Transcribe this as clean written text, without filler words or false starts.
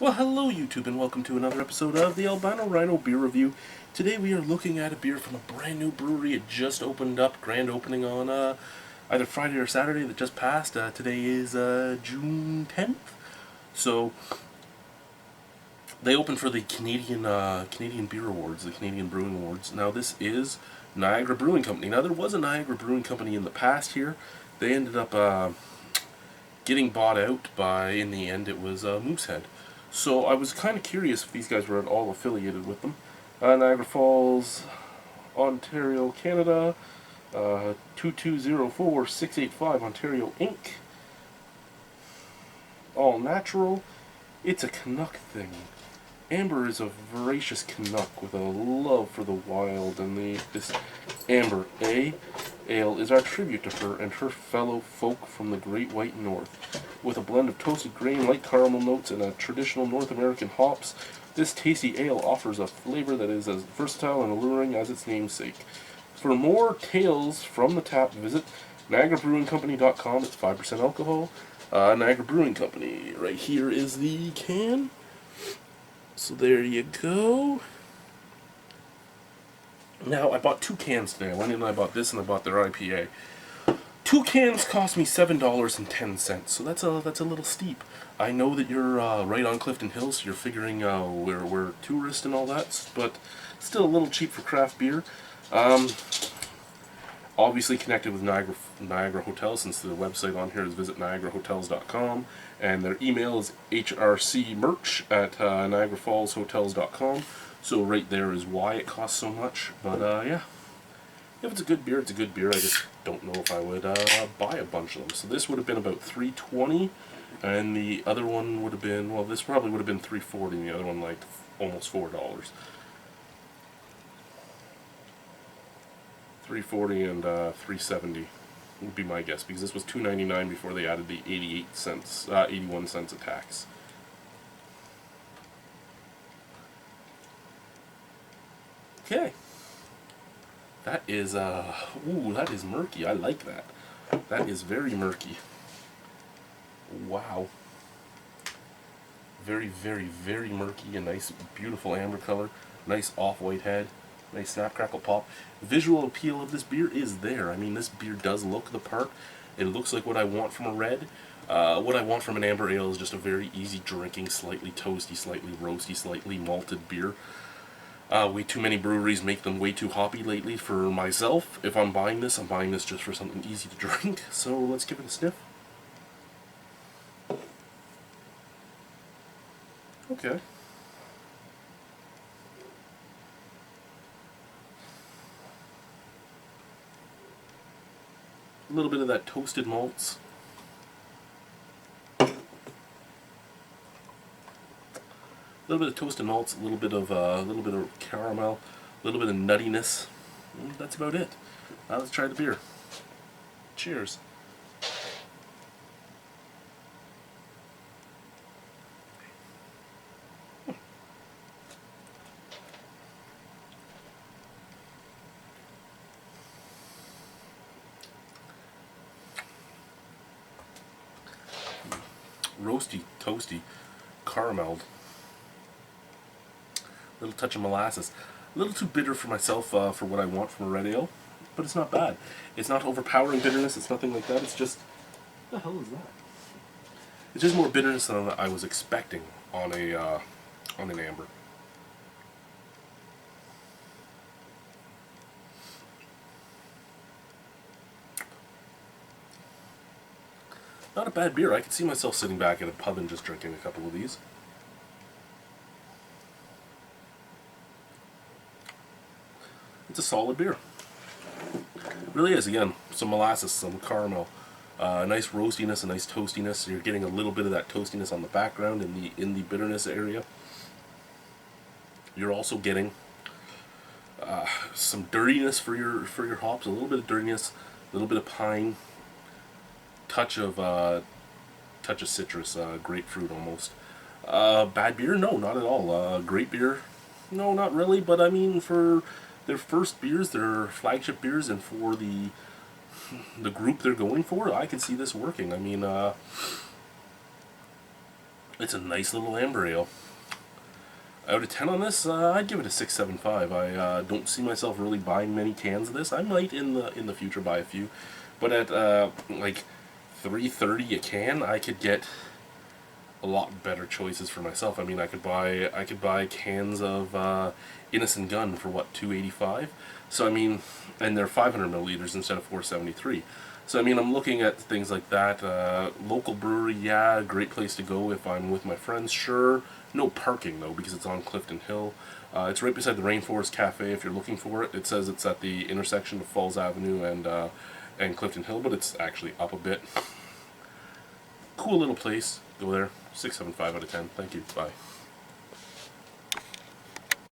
Well, hello YouTube, and welcome to another episode of the Albino Rhino Beer Review. Today we are looking at a beer from a brand new brewery. It just opened up, grand opening on either Friday or Saturday that just passed. Today is June 10th. So, they opened for the Canadian Beer Awards, the Canadian Brewing Awards. Now this is Niagara Brewing Company. Now there was a Niagara Brewing Company in the past here. They ended up getting bought out by, in the end, it was Moosehead. So I was kind of curious if these guys were at all affiliated with them. Niagara Falls, Ontario, Canada, 2204685 Ontario Inc. All natural. It's a Canuck thing. Amber is a voracious Canuck with a love for the wild, and this Amber Ale is our tribute to her and her fellow folk from the Great White North. With a blend of toasted grain, light caramel notes, and a traditional North American hops, this tasty ale offers a flavor that is as versatile and alluring as its namesake. For more tales from the tap, visit NiagaraBrewingCompany.com. It's 5% alcohol. Niagara Brewing Company. Right here is the can. So there you go. Now, I bought 2 cans today. I went in and I bought this and I bought their IPA. 2 cans cost me $7.10, so that's a little steep. I know that you're right on Clifton Hill, so you're figuring we're tourists and all that, but still a little cheap for craft beer. Obviously connected with Niagara Hotel, since the website on here is visitniagarahotels.com, and their email is hrcmerch@niagarafallshotels.com. So right there is why it costs so much. But yeah, if it's a good beer, it's a good beer. I just don't know if I would buy a bunch of them. So this would have been about $3.20, and the other one would have been, well, this probably would have been $3.40, and the other one like almost $4. $3.40 and $3.70 would be my guess, because this was $2.99 before they added the 81 cents of tax. Okay. That is ooh, that is murky. I like that. That is very murky. Wow. Very, very, very murky. A nice, beautiful amber color. Nice off-white head. Nice snap, crackle, pop. Visual appeal of this beer is there. I mean, this beer does look the part. It looks like what I want from a red. What I want from an amber ale is just a very easy drinking, slightly toasty, slightly roasty, slightly malted beer. Way too many breweries make them way too hoppy lately for myself. If I'm buying this just for something easy to drink. So let's give it a sniff. Okay. A little bit of that toasted malts. A little bit of toasted malts, a little bit of caramel, a little bit of nuttiness. That's about it. Let's try the beer. Cheers. Roasty, toasty, carameled. Little touch of molasses. A little too bitter for myself for what I want from a red ale, but it's not bad. It's not overpowering bitterness. It's nothing like that. It's just, what the hell is that? It's just more bitterness than I was expecting on an amber. Not a bad beer. I could see myself sitting back at a pub and just drinking a couple of these. It's a solid beer. It really is. Again, some molasses, some caramel, a nice roastiness, a nice toastiness. So you're getting a little bit of that toastiness on the background in the bitterness area. You're also getting some dirtiness for your hops. A little bit of dirtiness, a little bit of pine. Touch of citrus, grapefruit almost. Bad beer? No, not at all. Great beer? No, not really. But I mean, for their first beers, their flagship beers, and for the group they're going for, I can see this working. I mean, It's a nice little amber ale. Out of 10 on this, I'd give it a 6.75. I don't see myself really buying many cans of this. I might in the future buy a few, but at like $3.30 a can, I could get a lot better choices for myself. I mean, I could buy cans of Innocent Gun for what, $2.85. So I mean, and they're 500 milliliters instead of 473. So I mean, I'm looking at things like that. Local brewery, yeah, great place to go if I'm with my friends. Sure, no parking though because it's on Clifton Hill. It's right beside the Rainforest Cafe if you're looking for it. It says it's at the intersection of Falls Avenue and Clifton Hill, but it's actually up a bit. Cool little place. Go there. 6.75 out of 10. Thank you. Bye.